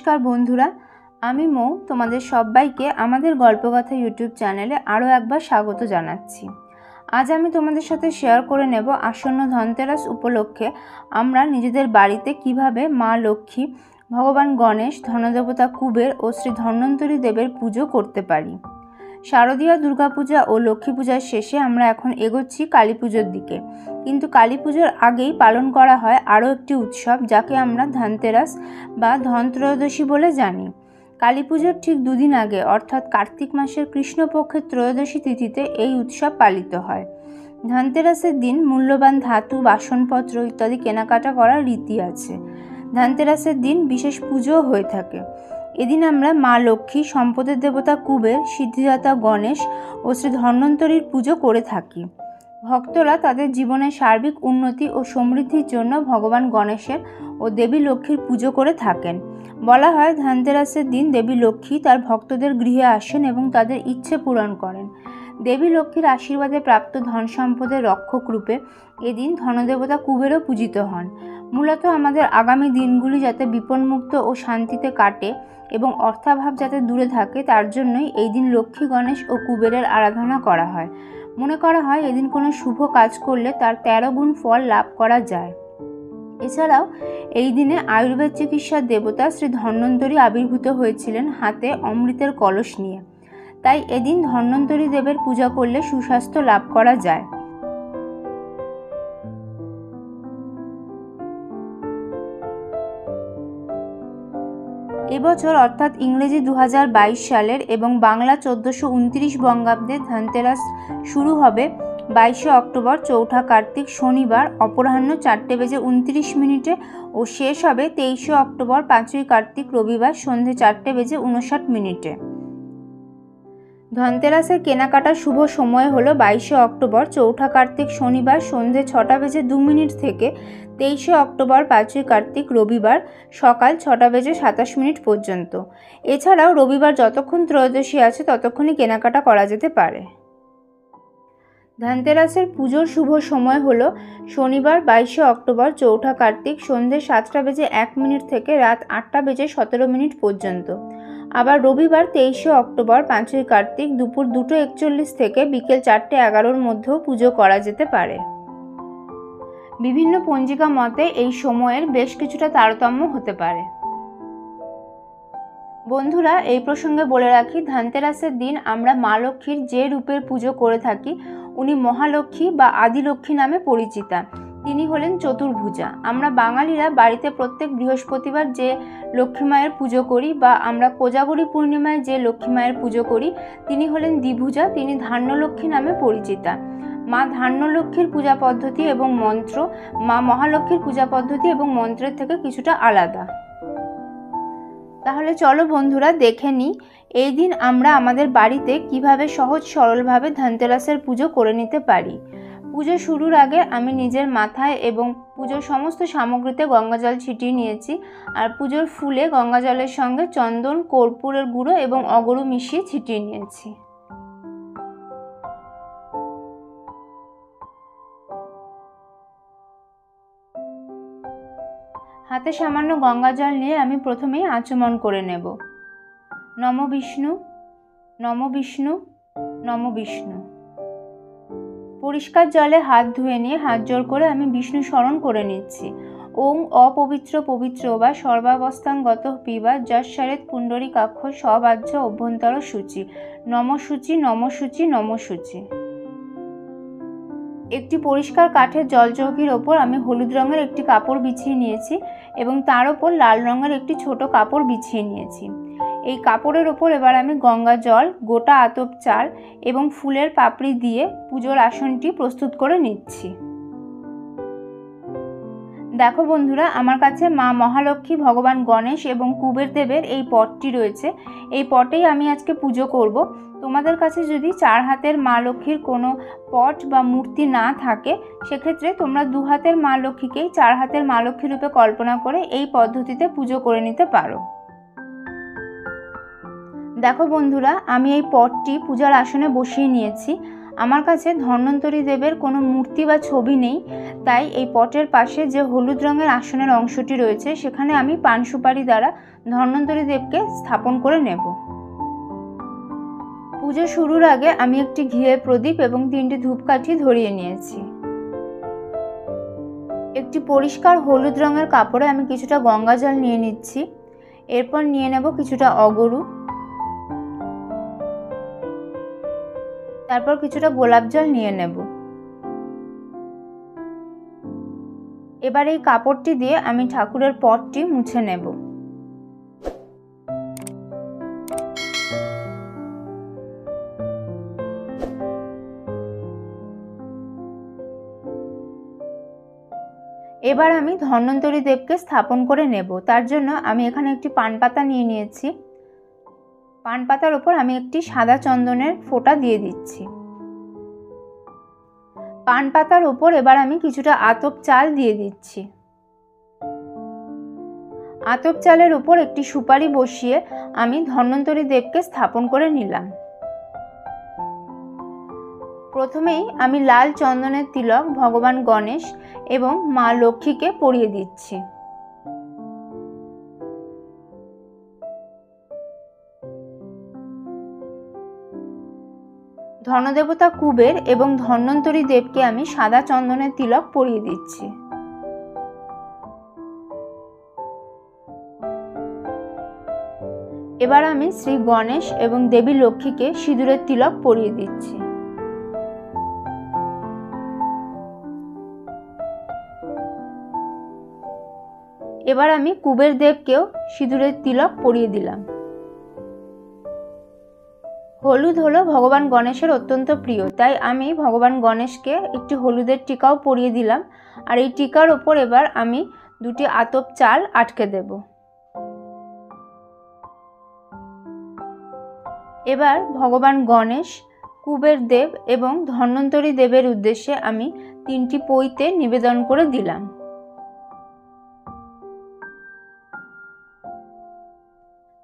নমস্কার বন্ধুরা, আমি মৌ তোমাদের সবাইকে আমাদের গল্পকথা ইউটিউব চ্যানেলে আরও একবার স্বাগত জানাচ্ছি। আজ আমি তোমাদের সাথে শেয়ার করে নেব আসন্ন ধনতেরাস উপলক্ষে আমরা নিজেদের বাড়িতে কিভাবে মা লক্ষ্মী, ভগবান গণেশ, ধনদেবতা কুবের ও শ্রী ধন্বন্তরী দেবের পুজো করতে পারি। শারদীয় দুর্গাপূজা ও লক্ষ্মী পূজার শেষে আমরা এখন এগোচ্ছি কালী পুজোর দিকে, কিন্তু কালী পুজোর আগেই পালন করা হয় আরও একটি উৎসব, যাকে আমরা ধনতেরাস বা ধনত্রয়োদশী বলে জানি। কালী পুজোর ঠিক দুদিন আগে অর্থাৎ কার্তিক মাসের কৃষ্ণপক্ষের ত্রয়োদশী তিথিতে এই উৎসব পালিত হয়। ধনতেরাসের দিন মূল্যবান ধাতু, বাসনপত্র ইত্যাদি কেনাকাটা করার রীতি আছে। ধনতেরাসের দিন বিশেষ পুজোও হয়ে থাকে। এদিন আমরা মা লক্ষ্মী, সম্পদের দেবতা কুবের, সিদ্ধিদাতা গণেশ ও শ্রী ধন্বন্তরীর পুজো করে থাকি। ভক্তরা তাদের জীবনের সার্বিক উন্নতি ও সমৃদ্ধির জন্য ভগবান গণেশের ও দেবী লক্ষ্মীর পুজো করে থাকেন। বলা হয় ধনতেরাসের দিন দেবী লক্ষ্মী তার ভক্তদের গৃহে আসেন এবং তাদের ইচ্ছে পূরণ করেন। দেবী লক্ষ্মীর আশীর্বাদে প্রাপ্ত ধন সম্পদের রক্ষক রূপে এদিন ধনদেবতা কুবেরও পূজিত হন। মূলত আমাদের আগামী দিনগুলি যাতে বিপন্মুক্ত ও শান্তিতে কাটে এবং অর্থাভাব যাতে দূরে থাকে, তার জন্যই এই দিন লক্ষ্মী, গণেশ ও কুবেরের আরাধনা করা হয়। মনে করা হয় এদিন কোনো শুভ কাজ করলে তার 13 গুণ ফল লাভ করা যায়। এছাড়াও এই দিনে আয়ুর্বেদ চিকিৎসার দেবতা শ্রী ধন্বন্তরী আবির্ভূত হয়েছিলেন হাতে অমৃতের কলস নিয়ে। তাই এদিন ধন্বন্তরী দেবের পূজা করলে সুস্বাস্থ্য লাভ করা যায়। এবছর অর্থাৎ ইংরেজি 2022 সালের এবং বাংলা 1429 বঙ্গাব্দে ধনতেরাস শুরু হবে 22 অক্টোবর চৌঠা কার্তিক শনিবার অপরাহ্ন 4:29 ও শেষ হবে 23 অক্টোবর 5ই কার্তিক রবিবার সন্ধে 4:59। ধনতেরাসের কেনাকাটার শুভ সময় হলো 22 অক্টোবর চৌঠা কার্তিক শনিবার সন্ধে 6:02 থেকে 23 অক্টোবর 5ই কার্তিক রবিবার সকাল 6:27 পর্যন্ত। এছাড়াও রবিবার যতক্ষণ ত্রয়োদশী আছে ততক্ষণই কেনাকাটা করা যেতে পারে। ধনতেরাসের পুজোর শুভ সময় হলো শনিবার 22 অক্টোবর চৌঠা কার্তিক সন্ধে 7:01 থেকে রাত 8:17 পর্যন্ত। আবার রবিবার 23 অক্টোবর 5ই কার্তিক দুপুর 2:41 থেকে বিকেল 4:11 মধ্যেও পুজো করা যেতে পারে। বিভিন্ন পঞ্জিকা মতে এই সময়ের বেশ কিছুটা তারতম্য হতে পারে। বন্ধুরা, এই প্রসঙ্গে বলে রাখি, ধনতেরাসের দিন আমরা মা লক্ষ্মীর যে রূপের পুজো করে থাকি উনি মহালক্ষ্মী বা আদিলক্ষ্মী নামে পরিচিতা। তিনি হলেন চতুর্ভুজা। আমরা বাঙালিরা বাড়িতে প্রত্যেক বৃহস্পতিবার যে লক্ষ্মী মায়ের পুজো করি বা আমরা কোজাগরী পূর্ণিমায় যে লক্ষ্মী মায়ের পুজো করি তিনি হলেন দ্বিভুজা। তিনি ধান্যলক্ষ্মী নামে পরিচিতা। মা ধান্যলক্ষ্মীর পূজা পদ্ধতি এবং মন্ত্র মা মহালক্ষ্মীর পূজা পদ্ধতি এবং মন্ত্রের থেকে কিছুটা আলাদা। তাহলে চলো বন্ধুরা দেখে নিই এই দিন আমরা আমাদের বাড়িতে কিভাবে সহজ সরলভাবে ধনতেরাসের পুজো করে নিতে পারি। পুজো শুরুর আগে আমি নিজের মাথায় এবং পুজোর সমস্ত সামগ্রীতে গঙ্গাজল ছিটিয়ে নিয়েছি। আর পুজোর ফুলে গঙ্গাজলের সঙ্গে চন্দন, কর্পূরের গুঁড়ো এবং অগরু মিশিয়ে ছিটিয়ে নিয়েছি। হাতে সামান্য গঙ্গাজল নিয়ে আমি প্রথমেই আচমন করে নেব। নমো বিষ্ণু, নমো বিষ্ণু, নমো বিষ্ণু। পরিষ্কার জলে হাত ধুয়ে নিয়ে হাত জোড় করে আমি বিষ্ণু স্মরণ করে নিচ্ছি। ওং অপবিত্র পবিত্র বা সর্বাবস্থাঙ্গত পিবা যশ্বরেত পুণ্ডরীকাক্ষ সবাহ্য অভ্যন্তর সূচি নমসূচি নমসূচি নমসূচি। একটি পরিষ্কার কাঠের জলচৌকির ওপর আমি হলুদ রঙের একটি কাপড় বিছিয়ে নিয়েছি এবং তার ওপর লাল রঙের একটি ছোট কাপড় বিছিয়ে নিয়েছি। এই কাপড়ের ওপর এবার আমি গঙ্গা জল, গোটা আতপ চাল এবং ফুলের পাপড়ি দিয়ে পুজোর আসনটি প্রস্তুত করে নিচ্ছি। দেখো বন্ধুরা, আমার কাছে মা মহালক্ষ্মী, ভগবান গণেশ এবং কুবের দেবের এই পটটি রয়েছে। এই পটেই আমি আজকে পুজো করব। তোমাদের কাছে যদি 4 হাতের মা লক্ষ্মীর কোনো পট বা মূর্তি না থাকে, সেক্ষেত্রে তোমরা 2 হাতের মা লক্ষ্মীকেই 4 হাতের মা লক্ষ্মী রূপে কল্পনা করে এই পদ্ধতিতে পুজো করে নিতে পারো। দেখো বন্ধুরা, আমি এই পটটি পূজার আসনে বসিয়ে নিয়েছি। আমার কাছে ধন্বন্তরী দেবের কোনো মূর্তি বা ছবি নেই, তাই এই পটের পাশে যে হলুদ রঙের আসনের অংশটি রয়েছে সেখানে আমি পান সুপারি দ্বারা ধন্বন্তরী দেবকে স্থাপন করে নেব। পুজো শুরুর আগে আমি একটি ঘিয়ের প্রদীপ এবং 3টি ধূপকাঠি ধরিয়ে নিয়েছি। একটি পরিষ্কার হলুদ রঙের কাপড়ে আমি কিছুটা গঙ্গা জল নিয়ে নিচ্ছি। এরপর নিয়ে নেব কিছুটা অগরু, তারপর কিছুটা গোলাপ জল নিয়ে নেব। এবার এই কাপড়টি দিয়ে আমি ঠাকুরের পটটি মুছে নেব। এবার আমি ধন্বন্তরী দেবকে স্থাপন করে নেব। তার জন্য আমি এখানে একটি পান পাতা নিয়ে নিয়েছি। পান পাতার ওপর আমি একটি সাদা চন্দনের ফোঁটা দিয়ে দিচ্ছি। পান পাতার ওপর এবার আমি কিছুটা আতপ চাল দিয়ে দিচ্ছি। আতপ চালের উপর একটি সুপারি বসিয়ে আমি ধন্বন্তরী দেবকে স্থাপন করে নিলাম। প্রথমেই আমি লাল চন্দনের তিলক ভগবান গণেশ এবং মা লক্ষ্মীকে পরিয়ে দিচ্ছি। ধনদেবতা কুবের এবং ধন্বন্তরী দেবকে আমি সাদা চন্দনের তিলক পরিয়ে দিচ্ছি। এবার আমি শ্রী গণেশ এবং দেবী লক্ষ্মীকে সিঁদুরের তিলক পরিয়ে দিচ্ছি। এবার আমি কুবের দেবকেও সিঁদুরের তিলক পরিয়ে দিলাম। হলুদ হলো ভগবান গণেশের অত্যন্ত প্রিয়, তাই আমি ভগবান গণেশকে একটি হলুদের টিকাও পরিয়ে দিলাম। আর এই টিকার ওপর এবার আমি 2টি আতপ চাল আটকে দেব। এবার ভগবান গণেশ, কুবের দেব এবং ধন্বন্তরী দেবের উদ্দেশ্যে আমি 3টি পৈতে নিবেদন করে দিলাম।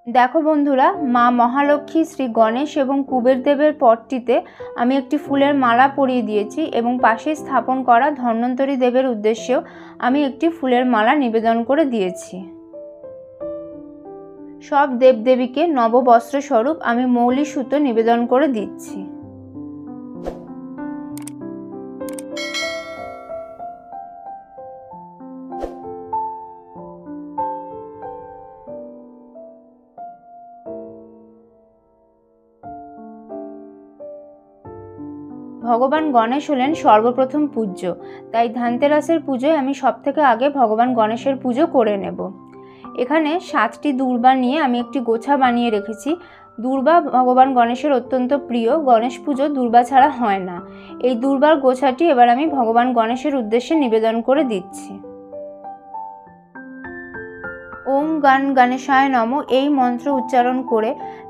দেখো বন্ধুরা, মা মহালক্ষ্মী, শ্রী গণেশ এবং কুবের দেবের পটটিতে আমি একটি ফুলের মালা পরিয়ে দিয়েছি এবং পাশে স্থাপন করা ধন্বন্তরী দেবের উদ্দেশ্যেও আমি একটি ফুলের মালা নিবেদন করে দিয়েছি। সব দেবদেবীকে নববস্ত্র স্বরূপ আমি মৌলি সুতো নিবেদন করে দিচ্ছি। ভগবান গণেশ হলেন সর্বপ্রথম পূজ্য, তাই ধানতেরাসের পুজোয় আমি সবথেকে আগে ভগবান গণেশের পুজো করে নেব। এখানে 7টি দূর্বা নিয়ে আমি একটি গোছা বানিয়ে রেখেছি। দূর্বা ভগবান গণেশের অত্যন্ত প্রিয়, গণেশ পুজো দূর্বা ছাড়া হয় না। এই দূর্বার গোছাটি এবার আমি ভগবান গণেশের উদ্দেশ্যে নিবেদন করে দিচ্ছি। ওম গানেশায় নমঃ এই মন্ত্র উচ্চারণ করে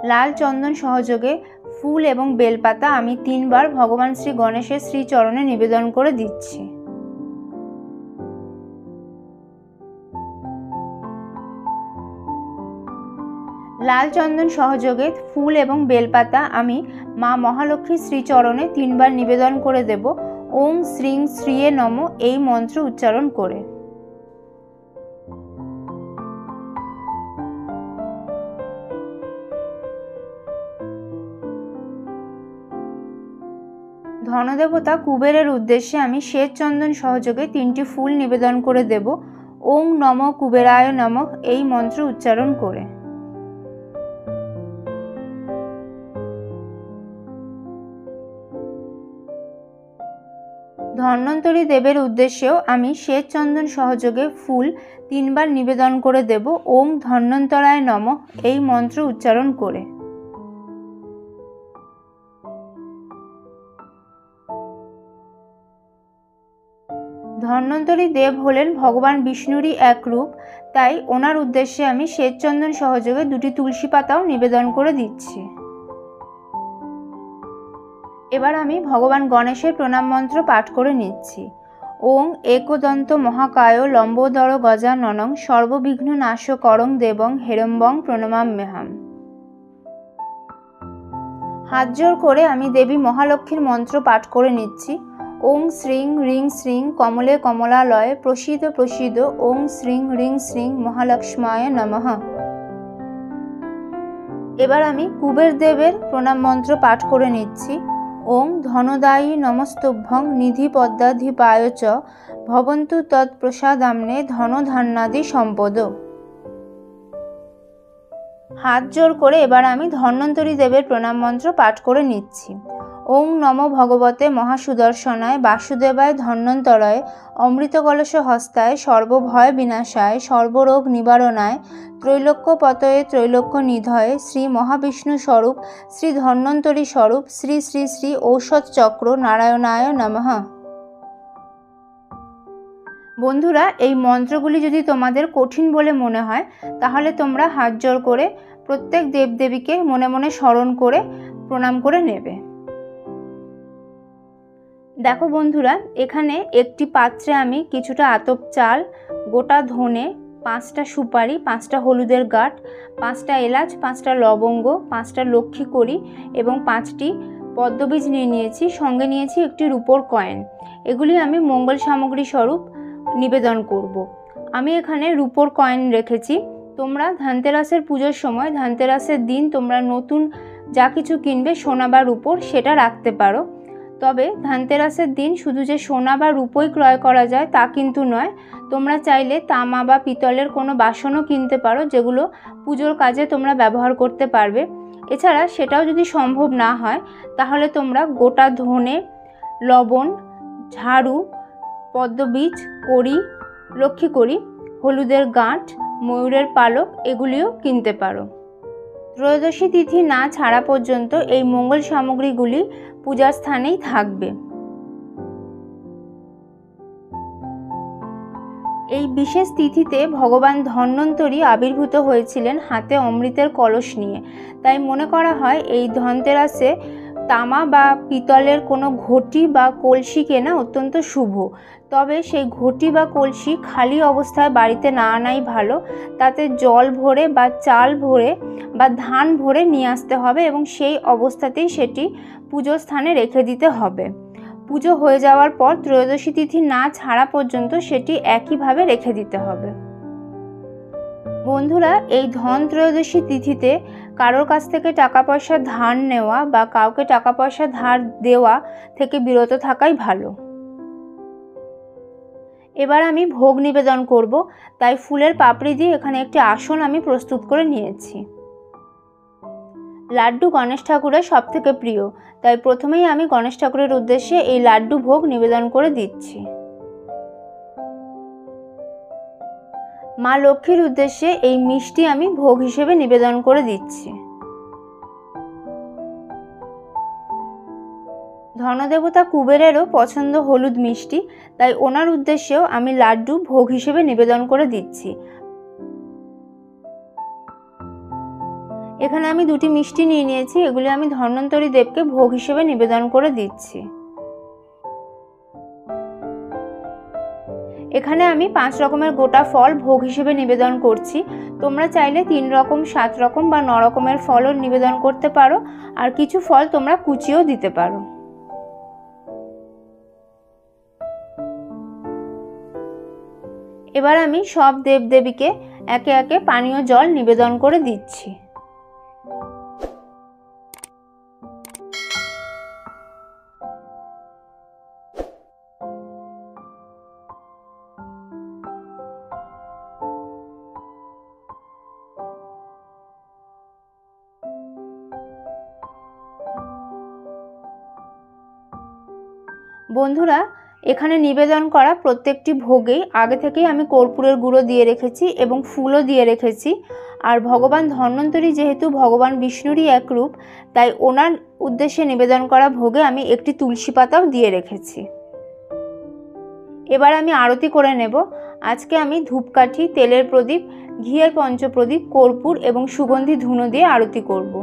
লাল চন্দন সহযোগে ফুল এবং বেলপাতা আমি 3 বার ভগবান শ্রী গণেশের শ্রীচরণে নিবেদন করে দিচ্ছি। লাল চন্দন সহযোগে ফুল এবং বেলপাতা আমি মা মহালক্ষ্মীর শ্রীচরণে 3 বার নিবেদন করে দেব ওম শ্রীং শ্রীয়ে নমঃ এই মন্ত্র উচ্চারণ করে। ধনদেবতা কুবেরের উদ্দেশ্যে আমি শ্বেত চন্দন সহযোগে 3টি ফুল নিবেদন করে দেব ওম নমঃ কুবেরায় নমঃ এই মন্ত্র উচ্চারণ করে। ধন্বন্তরী দেবের উদ্দেশ্যেও আমি শ্বেত চন্দন সহযোগে ফুল 3 বার নিবেদন করে দেব ওম ধন্বন্তরায় নমঃ এই মন্ত্র উচ্চারণ করে। ধন্বন্তরী দেব হলেন ভগবান বিষ্ণুরই এক রূপ, তাই ওনার উদ্দেশ্যে আমি শ্বেত চন্দন সহযোগে 2টি তুলসী পাতাও নিবেদন করে দিচ্ছি। এবার আমি ভগবান গণেশের প্রণাম মন্ত্র পাঠ করে নিচ্ছি। ওং একদন্ত মহাকায় লম্বোদর গজাননং সর্ববিঘ্ন নাশকরং দেবং হেরম্বং প্রণমাম্যহম। হাত জোড় করে আমি দেবী মহালক্ষ্মীর মন্ত্র পাঠ করে নিচ্ছি। ওং শ্রীং রিং শ্রীং কমলে কমলালয়ে প্রসীদ প্রসীদ ওং শ্রীং রিং শ্রীং মহালক্ষ্মায় নমঃ। এবার আমি কুবের দেবের প্রণাম মন্ত্র পাঠ করে নিচ্ছি। ওং ধনদায়ী নমস্তভ্যং নিধি পদ্মাধিপায় চ ভবন্তু তৎপ্রসাদাম্নে ধনধান্যাদি সম্পদ। হাত জোড় করে এবার আমি ধন্বন্তরী দেবের প্রণাম মন্ত্র পাঠ করে নিচ্ছি। ওং নমো ভগবতে মহাসুদর্শনায় বাসুদেবায় ধন্বন্তরয়ে অমৃত কলশ হস্তায় সর্বভয় বিনাশায় সর্বরোগ নিবারণায় ত্রৈলোক্যপতয়ে ত্রৈলোক্য নিধয়ে শ্রী মহাবিষ্ণু স্বরূপ শ্রী ধন্বন্তরী স্বরূপ শ্রী শ্রী শ্রী ঔষধ চক্র নারায়ণায় নমঃ। বন্ধুরা, এই মন্ত্রগুলি যদি তোমাদের কঠিন বলে মনে হয় তাহলে তোমরা হাত জোড় করে প্রত্যেক দেবদেবীকে মনে মনে স্মরণ করে প্রণাম করে নেবে। দেখো বন্ধুরা, এখানে একটি পাত্রে আমি কিছুটা আতপ চাল, গোটা ধনে, 5টা সুপারি, 5টা হলুদের গাঁট, 5টা এলাচ, 5টা লবঙ্গ, 5টা লক্ষ্মী কড়ি এবং 5টি পদ্মবীজ নিয়ে নিয়েছি। সঙ্গে নিয়েছি একটি রূপোর কয়েন। এগুলি আমি মঙ্গল সামগ্রী স্বরূপ নিবেদন করব। আমি এখানে রূপোর কয়েন রেখেছি। তোমরা ধনতেরাসের পুজোর সময়, ধনতেরাসের দিন তোমরা নতুন যা কিছু কিনবে সোনা বা রূপোর সেটা রাখতে পারো। তবে ধনতেরাসের দিন শুধু যে সোনা বা রূপোই ক্রয় করা যায় তা কিন্তু নয়। তোমরা চাইলে তামা বা পিতলের কোনো বাসনও কিনতে পারো, যেগুলো পুজোর কাজে তোমরা ব্যবহার করতে পারবে। এছাড়া সেটাও যদি সম্ভব না হয় তাহলে তোমরা গোটা ধনে, লবণ, ঝাড়ু, পদ্মবীজ, কড়ি, লক্ষ্মী কড়ি, হলুদের গাঁট, ময়ূরের পালক এগুলিও কিনতে পারো। ত্রয়োদশী তিথি না ছাড়া পর্যন্ত এই মঙ্গল সামগ্রীগুলি পূজার স্থানেই থাকবে। এই বিশেষ তিথিতে ভগবান ধন্বন্তরী আবির্ভূত হয়েছিলেন হাতে অমৃতের কলস নিয়ে। তাই মনে করা হয় এই ধনতেরাসে তামা বা পিতলের কোনো ঘটি বা কলসি কেনা অত্যন্ত শুভ। তবে সেই ঘটি বা কলসি খালি অবস্থায় বাড়িতে না আনাই ভালো। তাতে জল ভরে বা চাল ভরে বা ধান ভরে নিয়ে আসতে হবে এবং সেই অবস্থাতেই সেটি পুজোর স্থানে রেখে দিতে হবে। পুজো হয়ে যাওয়ার পর ত্রয়োদশী তিথি না ছাড়া পর্যন্ত সেটি একইভাবে রেখে দিতে হবে। বন্ধুরা, এই ধন ত্রয়োদশী তিথিতে কারোর কাছ থেকে টাকা পয়সা ধার নেওয়া বা কাউকে টাকা পয়সা ধার দেওয়া থেকে বিরত থাকাই ভালো। এবার আমি ভোগ নিবেদন করব, তাই ফুলের পাপড়ি দিয়ে এখানে একটি আসন আমি প্রস্তুত করে নিয়েছি। লাড্ডু গণেশ ঠাকুরের সব থেকে প্রিয়, তাই প্রথমেই আমি গণেশ ঠাকুরের উদ্দেশ্যে এই লাড্ডু ভোগ নিবেদন করে দিচ্ছি। মা লক্ষ্মীর উদ্দেশ্যে এই মিষ্টি আমি ভোগ হিসেবে নিবেদন করে দিচ্ছি। ধনদেবতা কুবেরেরও পছন্দ হলুদ মিষ্টি, তাই ওনার উদ্দেশ্যেও আমি লাড্ডু ভোগ হিসেবে নিবেদন করে দিচ্ছি। এখানে আমি 2টি মিষ্টি নিয়ে নিয়েছি, এগুলি আমি ধন্বন্তরী দেবকে ভোগ হিসেবে নিবেদন করে দিচ্ছি। এখানে আমি 5 রকমের গোটা ফল ভোগ হিসেবে নিবেদন করছি। তোমরা চাইলে 3 রকম, 7 রকম বা 9 রকমের ফলও নিবেদন করতে পারো, আর কিছু ফল তোমরা কুচিও দিতে পারো। এবার আমি সব দেবদেবীকে একে একে পানীয় জল নিবেদন করে দিচ্ছি। বন্ধুরা, এখানে নিবেদন করা প্রত্যেকটি ভোগেই আগে থেকেই আমি কর্পূরের গুঁড়ো দিয়ে রেখেছি এবং ফুলও দিয়ে রেখেছি। আর ভগবান ধন্বন্তরী যেহেতু ভগবান বিষ্ণুরই এক রূপ, তাই ওনার উদ্দেশ্যে নিবেদন করা ভোগে আমি একটি তুলসী পাতাও দিয়ে রেখেছি। এবার আমি আরতি করে নেব। আজকে আমি ধূপকাঠি, তেলের প্রদীপ, ঘিয়ের পঞ্চপ্রদীপ, কর্পূর এবং সুগন্ধি ধুনো দিয়ে আরতি করব।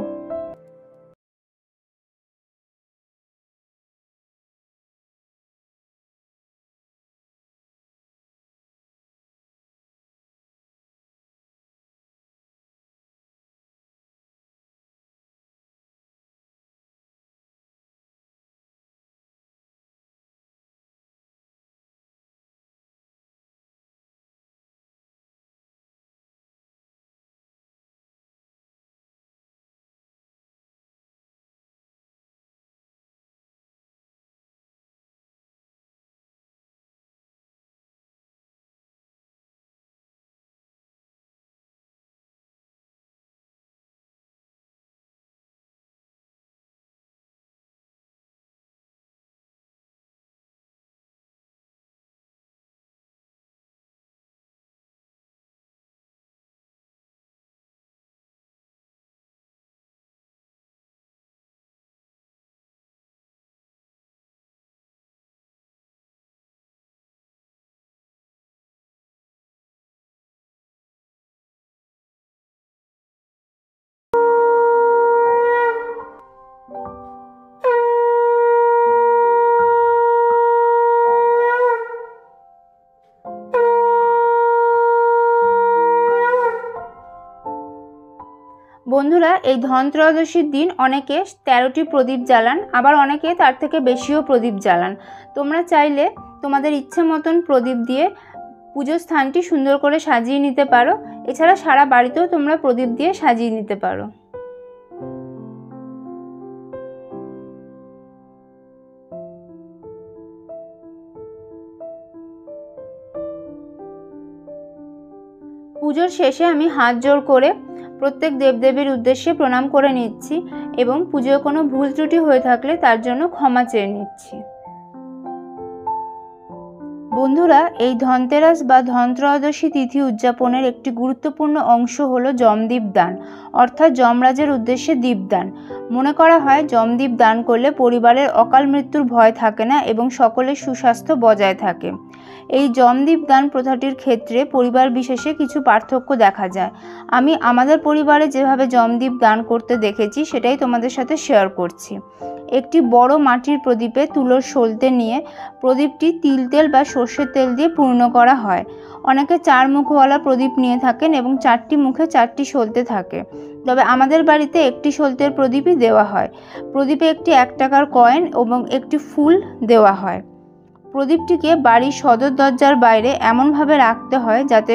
বন্ধুরা, এই ধনত্রয়োদশীর দিন অনেকে 13টি প্রদীপ জ্বালান, আবার অনেকে তার থেকে বেশিও প্রদীপ জ্বালান। তোমরা চাইলে তোমাদের ইচ্ছে মতন প্রদীপ দিয়ে পুজোর স্থানটি সুন্দর করে সাজিয়ে নিতে পারো। এছাড়া সারা বাড়িতেও তোমরা প্রদীপ দিয়ে সাজিয়ে নিতে পারো। পুজোর শেষে আমি হাত জোড় করে প্রত্যেক দেবদেবীর উদ্দেশ্যে প্রণাম করে নিচ্ছি এবং পুজোয় কোনো ভুল ত্রুটি হয়ে থাকলে তার জন্য ক্ষমা চেয়ে নিচ্ছি। বন্ধুরা, এই ধনতেরাস বা ধনত্রয়োদশী তিথি উদযাপনের একটি গুরুত্বপূর্ণ অংশ হলো যমদীপ দান, অর্থাৎ যমরাজের উদ্দেশ্যে দীপদান। মনে করা হয় যমদীপ দান করলে পরিবারের অকাল মৃত্যুর ভয় থাকে না এবং সকলের সুস্বাস্থ্য বজায় থাকে। এই যমদীপ দান প্রথাটির ক্ষেত্রে পরিবার বিশেষে কিছু পার্থক্য দেখা যায়। আমি আমাদের পরিবারে যেভাবে যমদীপ দান করতে দেখেছি সেটাই তোমাদের সাথে শেয়ার করছি। একটি বড় মাটির প্রদীপে তুলোর সলতে নিয়ে প্রদীপটি তিল তেল বা সর্ষের তেল দিয়ে পূর্ণ করা হয়। অনেকে 4 মুখওয়ালা প্রদীপ নিয়ে থাকেন এবং 4টি মুখে 4টি সলতে থাকে, তবে আমাদের বাড়িতে একটি সলতের প্রদীপই দেওয়া হয়। প্রদীপে একটি 1 টাকার কয়েন এবং একটি ফুল দেওয়া হয়। প্রদীপটিকে বাড়ির সদর দরজার বাইরে এমনভাবে রাখতে হয় যাতে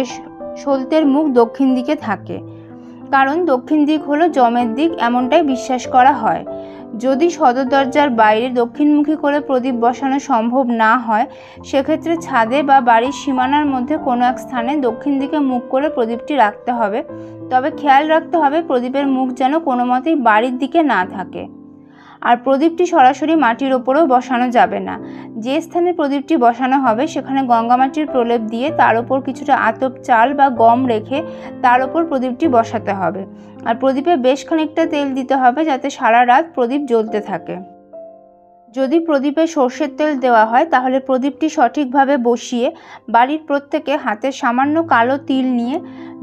সলতের মুখ দক্ষিণ দিকে থাকে, কারণ দক্ষিণ দিক হলো যমের দিক, এমনটাই বিশ্বাস করা হয়। যদি সদর দরজার বাইরে দক্ষিণমুখী করে প্রদীপ বসানো সম্ভব না হয়, সেক্ষেত্রে ছাদে বা বাড়ির সীমানার মধ্যে কোনো এক স্থানে দক্ষিণ দিকে মুখ করে প্রদীপটি রাখতে হবে। তবে খেয়াল রাখতে হবে প্রদীপের মুখ যেন কোনো মতেই বাড়ির দিকে না থাকে। আর প্রদীপটি সরাসরি মাটির ওপরেও বসানো যাবে না। যে স্থানে প্রদীপটি বসানো হবে সেখানে গঙ্গামাটির প্রলেপ দিয়ে তার ওপর কিছুটা আতপ চাল বা গম রেখে তার ওপর প্রদীপটি বসাতে হবে। আর প্রদীপে বেশ খানিকটা তেল দিতে হবে যাতে সারা রাত প্রদীপ জ্বলতে থাকে। যদি প্রদীপে সর্ষের তেল দেওয়া হয় তাহলে প্রদীপটি সঠিকভাবে বসিয়ে বাড়ির প্রত্যেকে হাতে সামান্য কালো তিল নিয়ে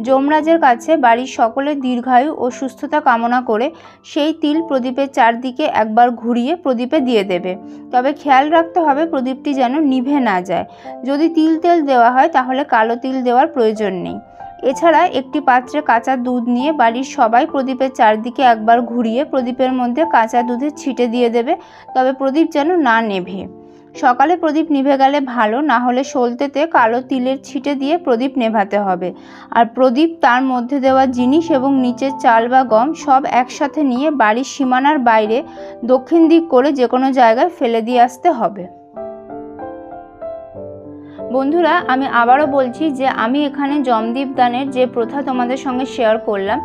যমরাজের কাছে বাড়ির সকলের দীর্ঘায়ু ও সুস্থতা কামনা করে সেই তিল প্রদীপের চারদিকে একবার ঘুরিয়ে প্রদীপে দিয়ে দেবে। তবে খেয়াল রাখতে হবে প্রদীপটি যেন নিভে না যায়। যদি তিল তেল দেওয়া হয় তাহলে কালো তিল দেওয়ার প্রয়োজন নেই। এছাড়া একটি পাত্রে কাঁচা দুধ নিয়ে বাড়ির সবাই প্রদীপের চারদিকে একবার ঘুরিয়ে প্রদীপের মধ্যে কাঁচা দুধের ছিটে দিয়ে দেবে, তবে প্রদীপ যেন না নেভে। সকালে প্রদীপ নিভে গেলে ভালো, না হলে সলতেতে কালো তিলের ছিটে দিয়ে প্রদীপ নেভাতে হবে। আর প্রদীপ, তার মধ্যে দেওয়া জিনিস এবং নিচের চাল বা গম সব একসাথে নিয়ে বাড়ির সীমানার বাইরে দক্ষিণ দিক করে যে কোনো জায়গায় ফেলে দিয়ে আসতে হবে। বন্ধুরা, আমি আবারও বলছি যে আমি এখানে যমদীপ দানের যে প্রথা তোমাদের সঙ্গে শেয়ার করলাম,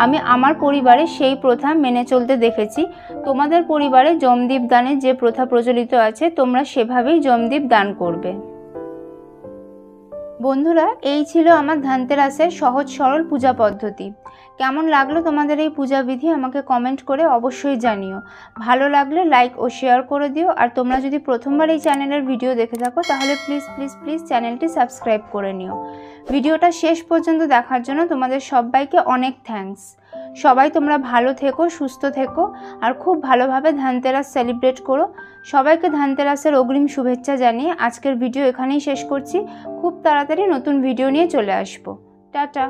আমি আমার পরিবারে সেই প্রথা মেনে চলতে দেখেছি। তোমাদের পরিবারে যমদীপ দানের যে প্রথা প্রচলিত আছে তোমরা সেভাবেই যমদীপ দান করবে। বন্ধুরা, এই ছিল আমার ধানতেরাসের সহজ সরল পূজা পদ্ধতি। কেমন লাগলো তোমাদের এই পূজা বিধি আমাকে কমেন্ট করে অবশ্যই জানিও। ভালো লাগলে লাইক ও শেয়ার করে দিও। আর তোমরা যদি প্রথমবার এই চ্যানেলের ভিডিও দেখে থাকো তাহলে প্লিজ প্লিজ প্লিজ চ্যানেলটি সাবস্ক্রাইব করে নিও। ভিডিওটা শেষ পর্যন্ত দেখার জন্য তোমাদের সবাইকে অনেক থ্যাঙ্কস। সবাই তোমরা ভালো থেকো, সুস্থ থেকো আর খুব ভালোভাবে ধানতেরাস সেলিব্রেট করো। সবাইকে ধানতেরাসের অগ্রিম শুভেচ্ছা জানিয়ে আজকের ভিডিও এখানেই শেষ করছি। খুব তাড়াতাড়ি নতুন ভিডিও নিয়ে চলে আসবো। টাটা।